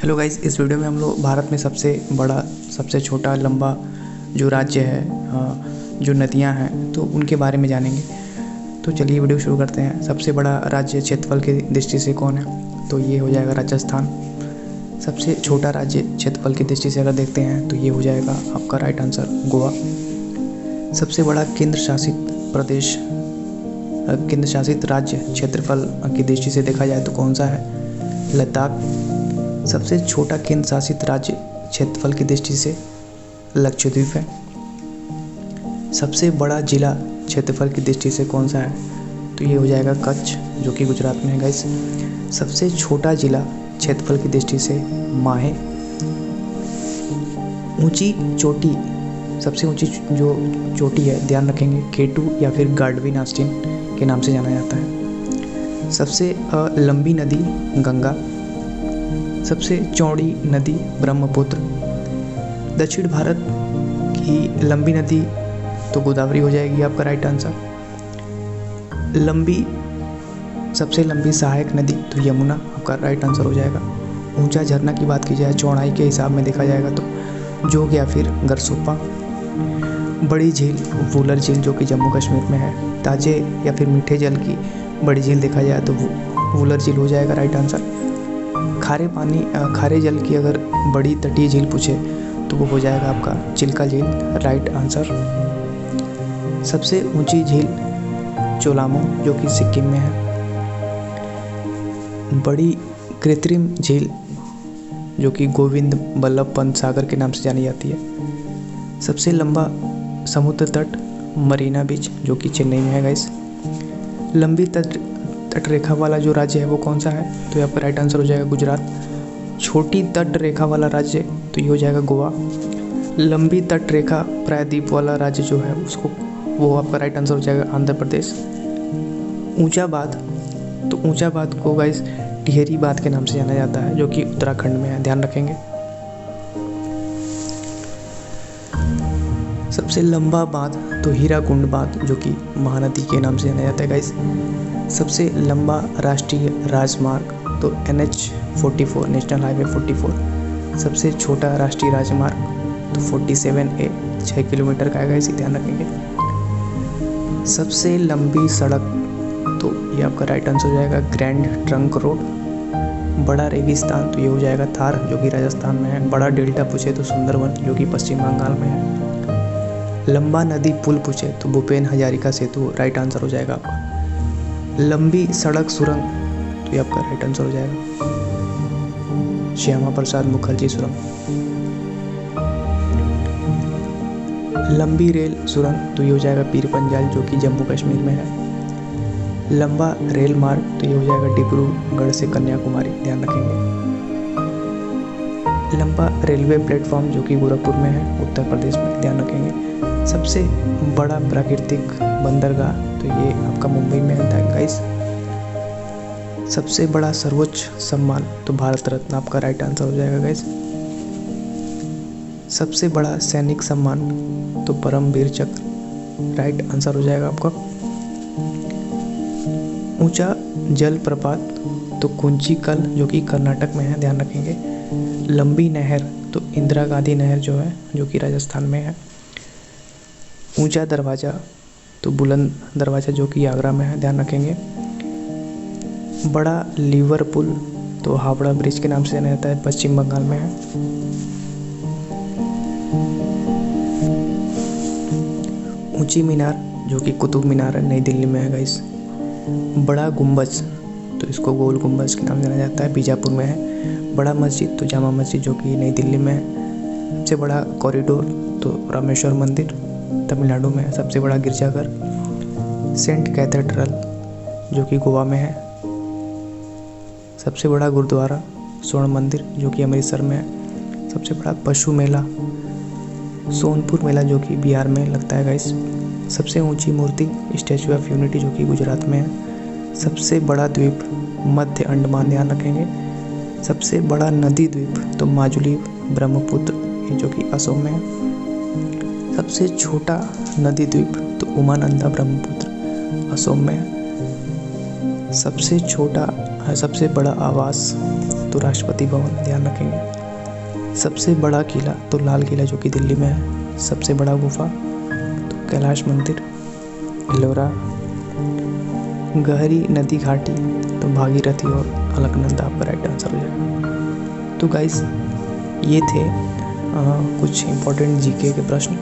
Hello guys, इस video में हम लोग भारत में सबसे बड़ा, सबसे छोटा, लंबा जो राज्य है, जो नदियां हैं, तो उनके बारे में जानेंगे। तो चलिए वीडियो शुरू करते हैं। सबसे बड़ा राज्य क्षेत्रफल की दृष्टि से कौन है? तो ये हो जाएगा राजस्थान। सबसे छोटा राज्य क्षेत्रफल की दृष्टि से अगर देखते हैं तो ये हो जाएगा आपका राइट आंसर गोवा। सबसे बड़ा केंद्र शासित राज्य क्षेत्रफल की दृष्टि से देखा जाए तो कौन सा है? लद्दाख। सबसे छोटा केंद्र शासित राज्य क्षेत्रफल की दृष्टि से लक्षद्वीप है। सबसे बड़ा जिला क्षेत्रफल की दृष्टि से कौन सा है? तो ये हो जाएगा कच्छ, जो कि गुजरात में है गाइस। सबसे छोटा जिला क्षेत्रफल की दृष्टि से माहे। ऊंची चोटी, सबसे ऊंची जो चोटी है, ध्यान रखेंगे, केटू या फिर गार्डविन ऑस्टिन के नाम से जाना जाता है। सबसे लंबी नदी गंगा। सबसे चौड़ी नदी ब्रह्मपुत्र। दक्षिण भारत की लंबी नदी तो गोदावरी हो जाएगी आपका राइट आंसर। सबसे लंबी सहायक नदी तो यमुना आपका राइट आंसर हो जाएगा। ऊंचा झरना की बात की जाए चौड़ाई के हिसाब में देखा जाएगा तो जोग या फिर गरसोपा। बड़ी झील वूलर झील, जो कि जम्मू कश्मीर में है। ताजे या फिर मीठे जल की बड़ी झील देखा जाए तो वूलर झील हो जाएगा राइट आंसर। खारे जल की अगर बड़ी तटीय झील पूछे तो वो हो जाएगा आपका चिल्का झील, राइट आंसर। सबसे ऊंची झील चोलामो, जो कि सिक्किम में है। बड़ी कृत्रिम झील जो कि गोविंद बल्लभ पंत सागर के नाम से जानी जाती है। सबसे लंबा समुद्र तट मरीना बीच, जो कि चेन्नई में है गाइस। लंबी तट रेखा वाला जो राज्य है वो कौन सा है? तो यहाँ पर राइट आंसर हो जाएगा गुजरात। छोटी तट रेखा वाला राज्य तो ये हो जाएगा गोवा। लंबी तट रेखा प्रायद्वीप वाला राज्य जो है वो आपका राइट आंसर हो जाएगा आंध्र प्रदेश। ऊंचा बात को गाइस टिहरी बात के नाम से जाना जाता है, जो कि उत्तराखंड में है, ध्यान रखेंगे। सबसे लंबा बांध तो हीराकुंड बांध, जो कि महानदी के नाम से जाना जाता है गाइस। सबसे लंबा राष्ट्रीय राजमार्ग तो NH44, नेशनल हाईवे 44। सबसे छोटा राष्ट्रीय राजमार्ग तो 47A, 6 किलोमीटर का है गाइस, ध्यान रखेंगे। सबसे लंबी सड़क तो ये आपका राइट आंसर हो जाएगा ग्रैंड ट्रंक रोड। बड़ा रेगिस्तान तो ये हो जाएगा थार, जो कि राजस्थान में है। बड़ा डेल्टा पूछे तो सुंदरवन, जो कि पश्चिम बंगाल में है। लंबा नदी पुल पूछे तो भूपेन हजारिका सेतु राइट आंसर हो जाएगा आपका। लंबी सड़क सुरंग तो ये आपका राइट आंसर हो जाएगा श्यामा प्रसाद मुखर्जी सुरंग। लंबी रेल सुरंग तो ये हो जाएगा पीर पंजाल, जो कि जम्मू कश्मीर में है। लंबा रेल मार्ग तो ये हो जाएगा डिब्रूगढ़ से कन्याकुमारी, ध्यान रखेंगे। लंबा रेलवे प्लेटफॉर्म जो कि गोरखपुर में है, उत्तर प्रदेश में, ध्यान रखेंगे। सबसे बड़ा प्राकृतिक बंदरगाह तो ये आपका मुंबई में है गाइस। सबसे बड़ा सर्वोच्च सम्मान तो भारत रत्न आपका राइट आंसर हो जाएगा गाइस। सबसे बड़ा सैनिक सम्मान तो परमवीर चक्र, राइट आंसर हो जाएगा आपका। ऊंचा जल प्रपात तो कुंचिकल, जो कि कर्नाटक में है, ध्यान रखेंगे। लंबी नहर तो इंदिरा गांधी नहर जो है, जो कि राजस्थान में है। ऊंचा दरवाज़ा तो बुलंद दरवाज़ा, जो कि आगरा में है, ध्यान रखेंगे। बड़ा लीवर पुल तो हावड़ा ब्रिज के नाम से जाना जाता है, पश्चिम बंगाल में है। ऊंची मीनार जो कि कुतुब मीनार है, नई दिल्ली में है गाइस। बड़ा गुंबज तो इसको गोल गुंबज के नाम से जाना जाता है, बीजापुर में है। बड़ा मस्जिद तो जामा मस्जिद, जो कि नई दिल्ली में है। सबसे बड़ा कॉरिडोर तो रामेश्वर मंदिर, तमिलनाडु में है। सबसे बड़ा गिरजाघर सेंट कैथेड्रल, जो कि गोवा में है। सबसे बड़ा गुरुद्वारा स्वर्ण मंदिर, जो कि अमृतसर में है। सबसे बड़ा पशु मेला सोनपुर मेला, जो कि बिहार में लगता है गाइस। सबसे ऊंची मूर्ति स्टैचू ऑफ यूनिटी, जो कि गुजरात में है। सबसे बड़ा द्वीप मध्य अंडमान, ध्यान रखेंगे। सबसे बड़ा नदी द्वीप तो माजुली ब्रह्मपुत्र, जो कि असम में है। सबसे छोटा नदी द्वीप तो उमानंदा ब्रह्मपुत्र, असम में है। सबसे छोटा सबसे बड़ा आवास तो राष्ट्रपति भवन, ध्यान रखेंगे। सबसे बड़ा किला तो लाल किला जो कि दिल्ली में है। सबसे बड़ा गुफा तो कैलाश मंदिर, एलोरा। गहरी नदी घाटी तो भागीरथी और अलकनंदा, आपका राइट आंसर हो जाएगा। तो गाइस ये थे कुछ इम्पोर्टेंट जीके के प्रश्न।